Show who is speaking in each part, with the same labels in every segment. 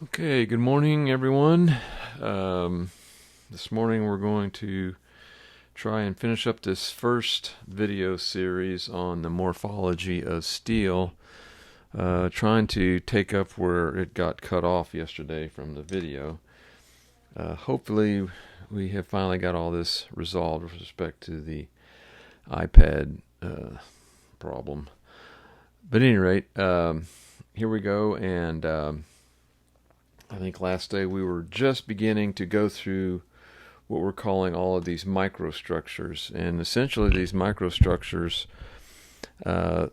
Speaker 1: Okay, good morning, everyone. This morning we're going to try and finish up this first video series on the morphology of steel, trying to take up where it got cut off yesterday from the video. Hopefully we have finally got all this resolved with respect to the iPad problem. But at any rate, here we go, and I think last day we were just beginning to go through what we're calling all of these microstructures. And essentially these microstructures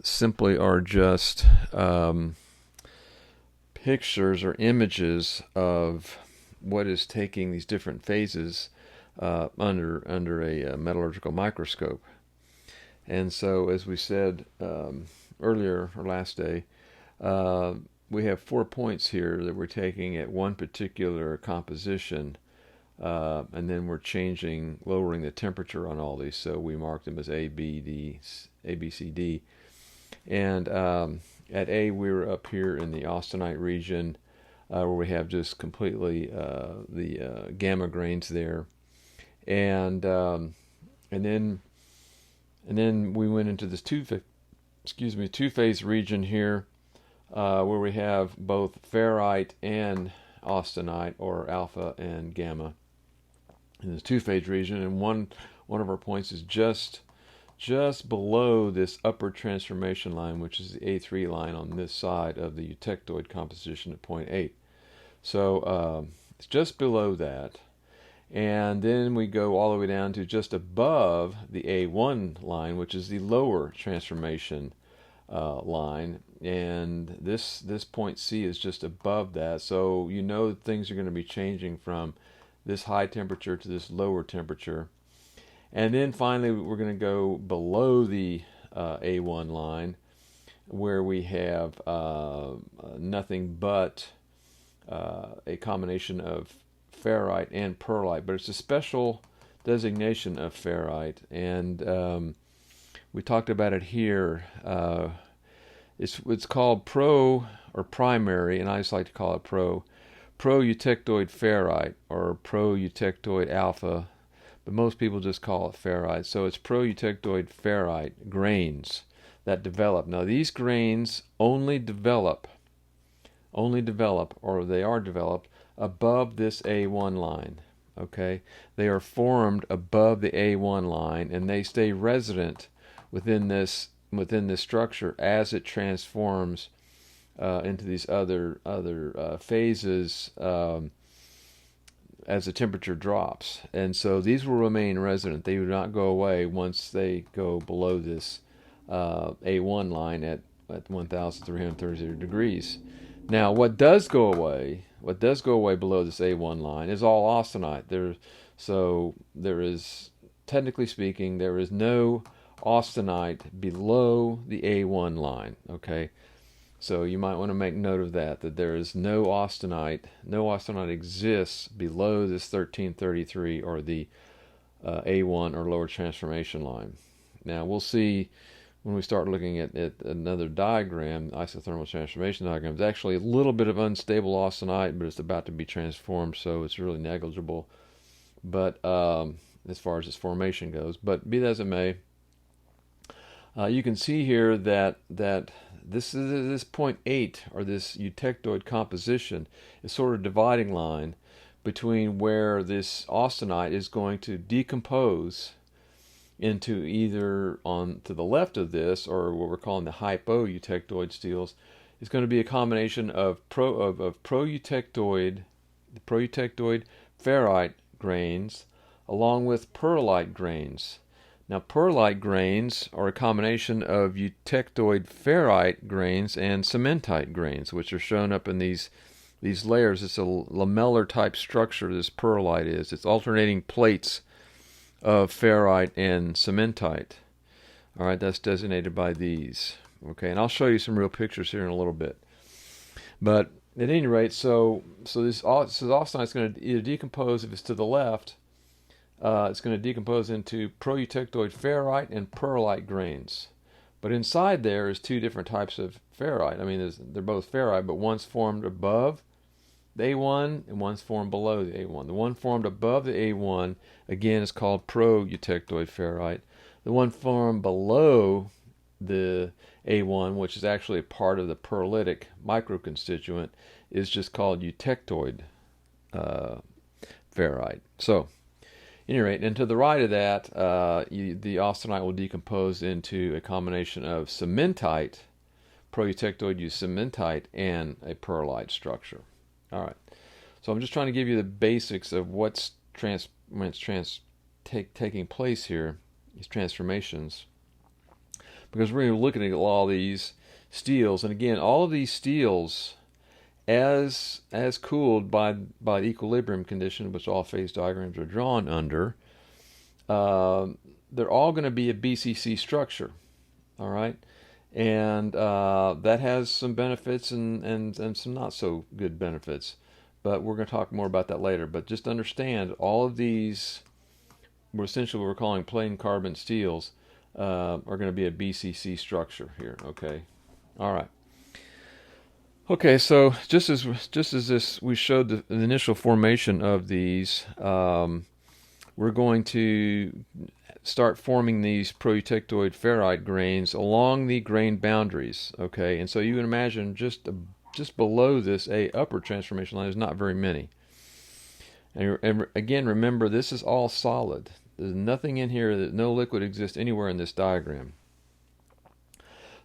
Speaker 1: simply are just pictures or images of what is taking these different phases under a metallurgical microscope. And so, as we said earlier or last day, we have 4 points here that we're taking at one particular composition, and then we're lowering the temperature on all these. So we mark them as A, B, C, D. And at A, we're up here in the austenite region, where we have just completely the gamma grains there, and then we went into this two-phase region here, where we have both ferrite and austenite, or alpha and gamma, in this two-phase region. And one of our points is just below this upper transformation line, which is the A3 line on this side of the eutectoid composition at point 8. So it's just below that. And then we go all the way down to just above the A1 line, which is the lower transformation line. And this point C is just above that. So you know things are going to be changing from this high temperature to this lower temperature. And then finally we're going to go below the A1 line, where we have nothing but a combination of ferrite and pearlite, but it's a special designation of ferrite, and we talked about it here. It's called pro or primary, and I just like to call it pro eutectoid ferrite or pro eutectoid alpha, but most people just call it ferrite. So it's pro eutectoid ferrite grains that develop. Now these grains only develop, or they are developed above this A1 line. Okay, they are formed above the A1 line, and they stay resident within this structure as it transforms into these other phases as the temperature drops. And so these will remain resident. They do not go away once they go below this A1 line at 1,330 degrees. Now, what does go away below this A1 line is all austenite. There is, technically speaking, there is no austenite below the A1 line. Okay, so you might want to make note of that there is no austenite. No austenite exists below this 1333 or the A1 or lower transformation line. Now we'll see when we start looking at another diagram, isothermal transformation diagram. It's actually a little bit of unstable austenite, but it's about to be transformed, so it's really negligible. But as far as its formation goes, but be that as it may, you can see here that this point 8, or this eutectoid composition, is sort of dividing line between where this austenite is going to decompose into either on to the left of this, or what we're calling the hypoeutectoid steels, is going to be a combination of proeutectoid ferrite grains along with pearlite grains. Now, pearlite grains are a combination of eutectoid ferrite grains and cementite grains, which are shown up in these layers. It's a lamellar type structure, this pearlite is. It's alternating plates of ferrite and cementite. All right, that's designated by these. Okay, and I'll show you some real pictures here in a little bit. But at any rate, so this austenite is going to either decompose, if it's to the left, it's going to decompose into proeutectoid ferrite and pearlite grains. But inside there is two different types of ferrite. I mean, they're both ferrite, but one's formed above the A1 and one's formed below the A1. The one formed above the A1, again, is called pro-eutectoid ferrite. The one formed below the A1, which is actually a part of the pearlitic microconstituent, is just called eutectoid ferrite. So, at any rate, and to the right of that, the austenite will decompose into a combination of cementite, pro-eutectoid cementite, and a pearlite structure. All right. So I'm just trying to give you the basics of what's taking place here, these transformations, because we're going to be looking at all these steels, and again, all of these steels, as cooled by the equilibrium condition, which all phase diagrams are drawn under, they're all going to be a BCC structure. All right, and that has some benefits and some not so good benefits, but we're going to talk more about that later. But just understand, all of these, we're calling plain carbon steels, are going to be a BCC structure here. Okay, all right. Okay, so just as this, we showed the initial formation of these, we're going to start forming these pro-eutectoid ferrite grains along the grain boundaries. Okay, and so you can imagine just below this upper transformation line, there's not very many. And again, remember, this is all solid. There's nothing in here, that no liquid exists anywhere in this diagram.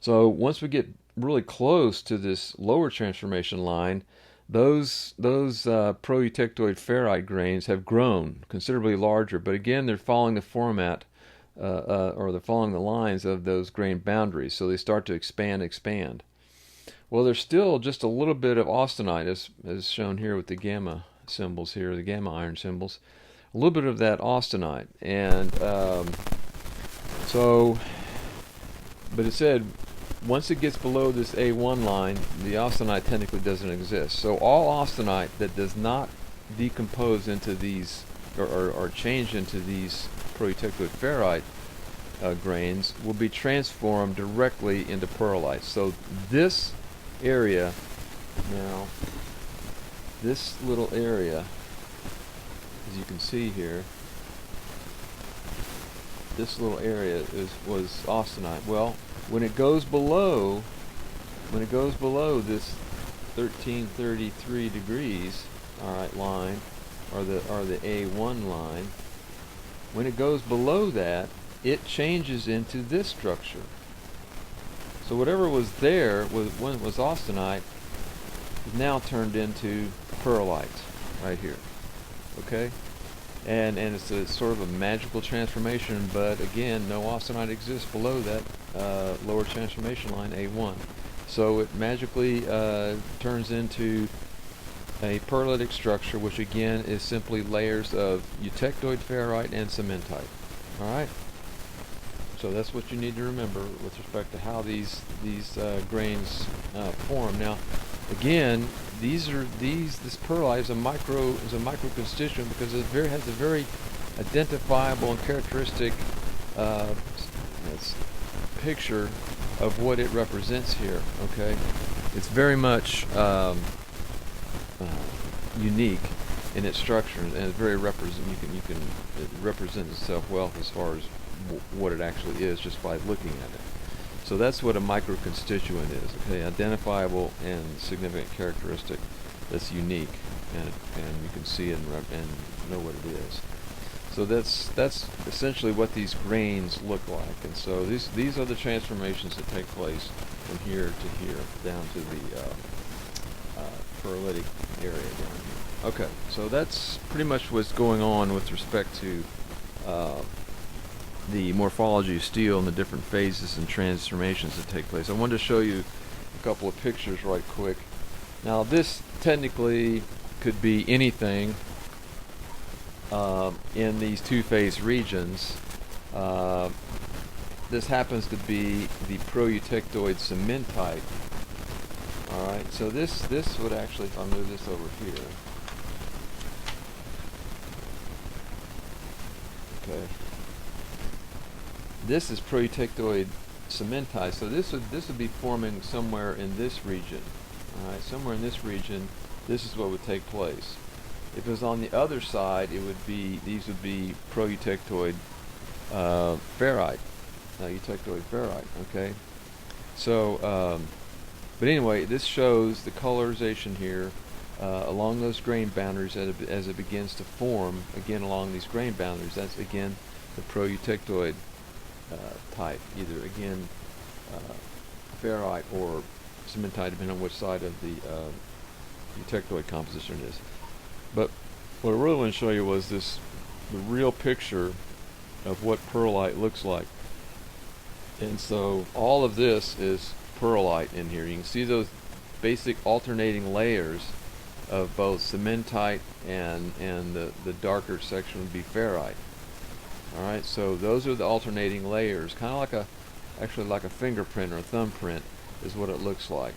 Speaker 1: So once we get really close to this lower transformation line, those pro-eutectoid ferrite grains have grown considerably larger, but again, they're following the format, or they're following the lines of those grain boundaries, so they start to expand. Well, there's still just a little bit of austenite, as shown here with the gamma symbols here, the gamma iron symbols, a little bit of that austenite, and but it said, once it gets below this A1 line, the austenite technically doesn't exist. So all austenite that does not decompose into these, or change into these pro-eutectoid ferrite grains, will be transformed directly into pearlite. So this area, now, this little area, as you can see here, this little area was austenite. Well, when it goes below this 1333 degrees, all right, line, or the A1 line, when it goes below that, it changes into this structure. So whatever was there when it was austenite is now turned into pearlite right here. Okay? And it's a sort of a magical transformation, but again, no austenite exists below that lower transformation line, A1. So it magically turns into a pearlitic structure, which again is simply layers of eutectoid ferrite and cementite. All right. So that's what you need to remember with respect to how these grains form. Now, again, this pearlite is a micro constituent because it has a very identifiable and characteristic picture of what it represents here. Okay, it's very much unique in its structure, and it's very it represents itself well as far as what it actually is just by looking at it. So that's what a microconstituent is. Okay, identifiable and significant characteristic that's unique, and you can see it and know what it is. So that's essentially what these grains look like. And so these are the transformations that take place from here to here, down to the pearlitic area down here. Okay, so that's pretty much what's going on with respect to the morphology of steel and the different phases and transformations that take place. I wanted to show you a couple of pictures right quick. Now, this technically could be anything in these two-phase regions. This happens to be the pro-eutectoid cementite. All right, so this would actually, if I move this over here, okay, this is pro-eutectoid cementite. So this would be forming somewhere in this region. All right, somewhere in this region, this is what would take place. If it was on the other side, it would be, these would be pro-eutectoid ferrite, eutectoid ferrite. Okay, so but anyway, this shows the colorization here along those grain boundaries as it begins to form again along these grain boundaries. That's again the pro-eutectoid type, either again ferrite or cementite, depending on which side of the eutectoid composition it is. But what I really want to show you was the real picture of what perlite looks like. And so all of this is perlite in here. You can see those basic alternating layers of both cementite and the darker section would be ferrite. All right, so those are the alternating layers, kind of actually like a fingerprint or a thumbprint is what it looks like.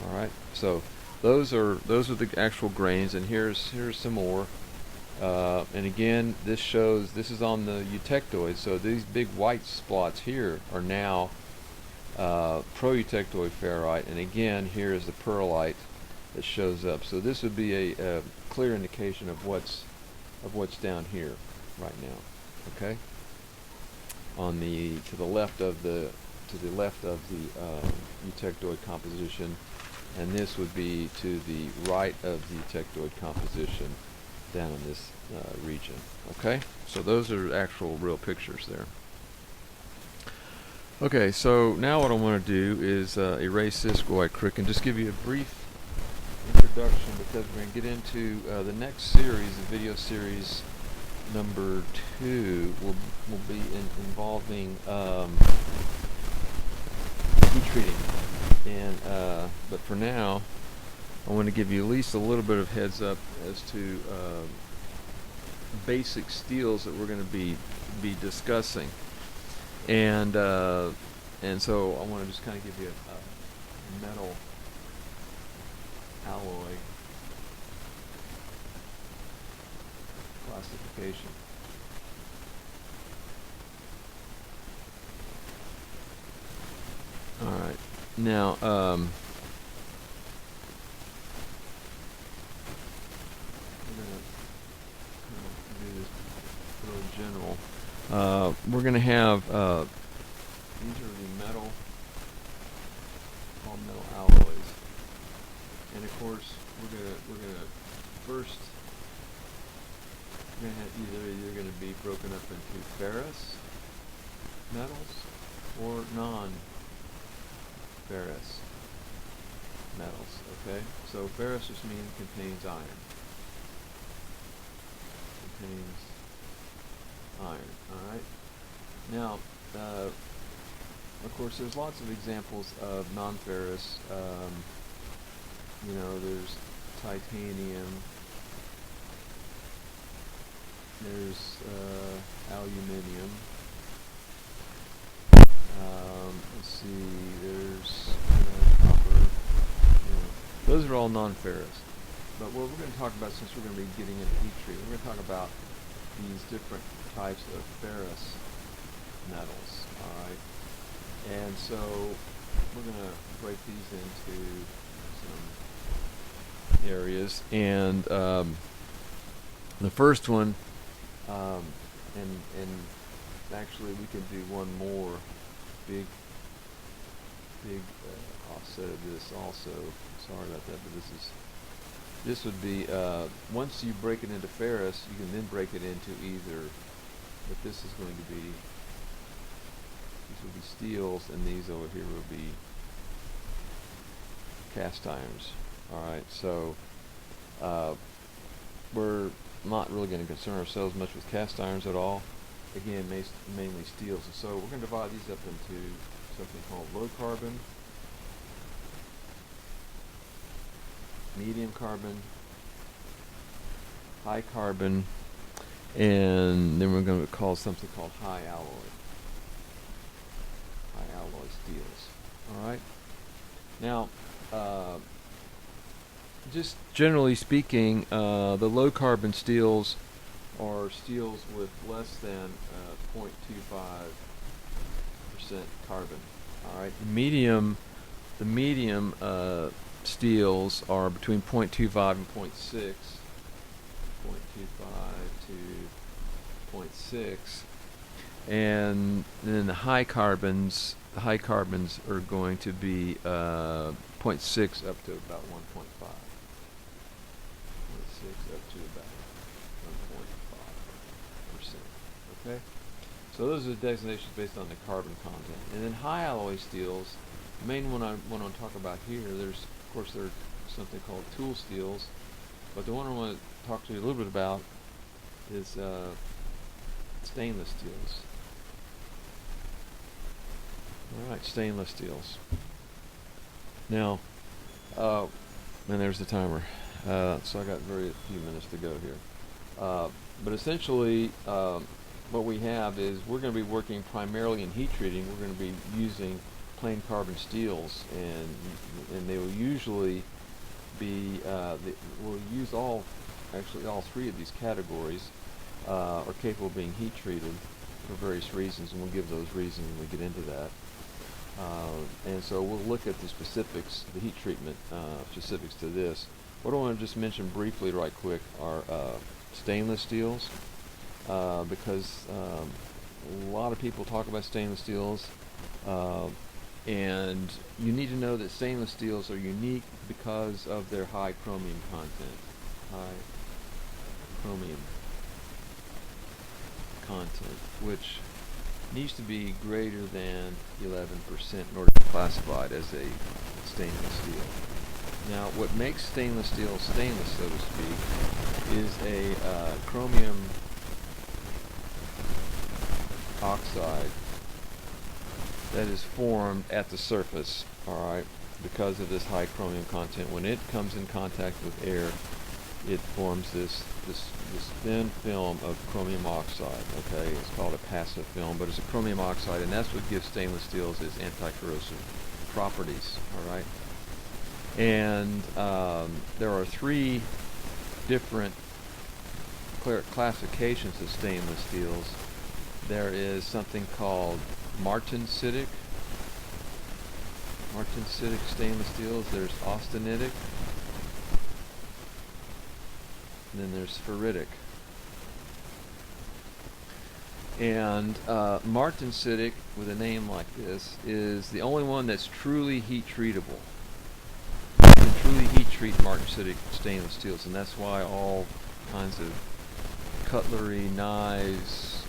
Speaker 1: All right, so those are the actual grains, and here's some more. And again, this is on the eutectoid, so these big white spots here are now pro-eutectoid ferrite, and again here is the perlite that shows up. So this would be a clear indication of what's down here right now. Okay, on to the left of the eutectoid composition, and this would be to the right of the eutectoid composition down in this region. Okay, so those are actual real pictures there. Okay, so now what I want to do is erase this, go right quick, and just give you a brief introduction, because we're going to get into the next series, the video series number 2 will be involving heat treating. And but for now, I want to give you at least a little bit of heads up as to basic steels that we're going to be discussing, and so I want to just kind of give you a metal alloy classification. All right, now general. We're going to have these are the metal alloys, and of course we're gonna first have either going to be broken up into ferrous metals or non-ferrous metals. Okay, so ferrous just means contains iron. All right. Now, of course, there's lots of examples of non-ferrous. There's titanium. There's aluminium. Let's see. There's copper. Those are all non-ferrous. But what we're going to talk about, since we're going to be getting into heat treating, we're going to talk about these different types of ferrous metals. All right, and so we're going to break these into some areas, and the first one, and actually we can do one more big offset of this also. Sorry about that, but this would be, once you break it into ferrous, you can then break it into either, but this is going to be, these will be steels, and these over here will be cast irons. Alright, so we're not really going to concern ourselves much with cast irons at all. Again, mainly steels. And so we're going to divide these up into something called low carbon, medium carbon, high carbon, and then we're going to call something called high alloy steels. Alright, now just generally speaking, the low carbon steels are steels with less than 0.25% carbon. Alright, the medium steels are between 0.25 and 0.6, 0.25 to 0.6, and then the high carbons are going to be 0.6 up to about 1.5. 0.6 up to about 1.5%. Okay? So those are the designations based on the carbon content. And then high alloy steels, the main one I want to talk about here, there's something called tool steels, but the one I want to talk to you a little bit about is stainless steels. Alright, stainless steels. Now, and there's the timer. So I got very few minutes to go here. But essentially, what we have is we're going to be working primarily in heat treating. We're going to be using plain carbon steels, and they will usually be, we'll use all three of these categories are capable of being heat treated for various reasons, and we'll give those reasons when we get into that. And so we'll look at the specifics, the heat treatment specifics to this. What I want to just mention briefly right quick are stainless steels, because a lot of people talk about stainless steels, and you need to know that stainless steels are unique because of their high chromium content. High chromium content, which needs to be greater than 11% in order to be classified as a stainless steel. Now, what makes stainless steel stainless, so to speak, is a chromium oxide that is formed at the surface, alright, because of this high chromium content. When it comes in contact with air, it forms this thin film of chromium oxide. Okay, it's called a passive film, but it's a chromium oxide, and that's what gives stainless steels its anti-corrosive properties. All right, and there are three different classifications of stainless steels. There is something called martensitic stainless steels. There's austenitic. And then there's ferritic. And martensitic, with a name like this, is the only one that's truly heat treatable. You can truly heat treat martensitic stainless steels, and that's why all kinds of cutlery, knives,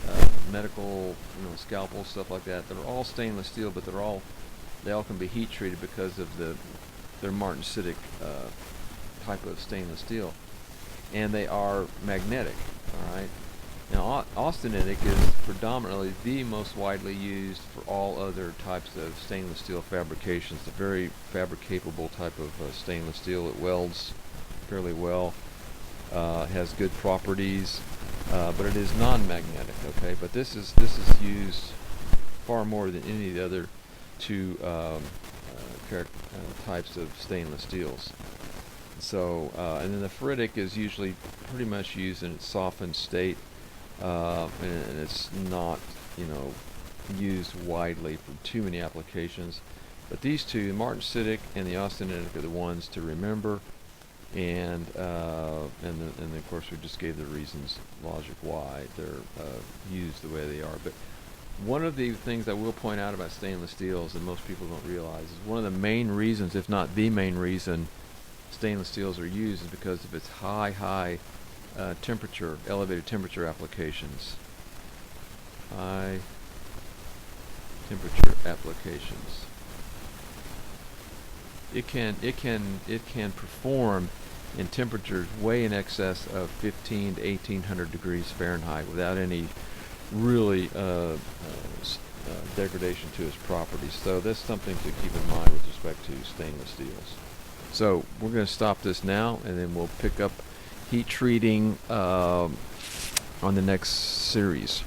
Speaker 1: medical, scalpels, stuff like that, they're all stainless steel, but they all can be heat treated because of their martensitic type of stainless steel. And they are magnetic. All right. Now, austenitic is predominantly the most widely used for all other types of stainless steel fabrications. It's a very fabricable type of stainless steel. It welds fairly well, has good properties, but it is non-magnetic. Okay, but this is used far more than any of the other two types of stainless steels. So, and then the ferritic is usually pretty much used in its softened state, and it's not, used widely for too many applications. But these two, the martensitic and the austenitic, are the ones to remember, and then of course we just gave the reasons, logic why they're used the way they are. But one of the things I will point out about stainless steels that most people don't realize is one of the main reasons, if not the main reason, stainless steels are used is because of its high temperature, elevated temperature applications. High temperature applications. It can perform in temperatures way in excess of 15 to 1800 degrees Fahrenheit without any really degradation to its properties. So that's something to keep in mind with respect to stainless steels. So we're going to stop this now, and then we'll pick up heat treating on the next series.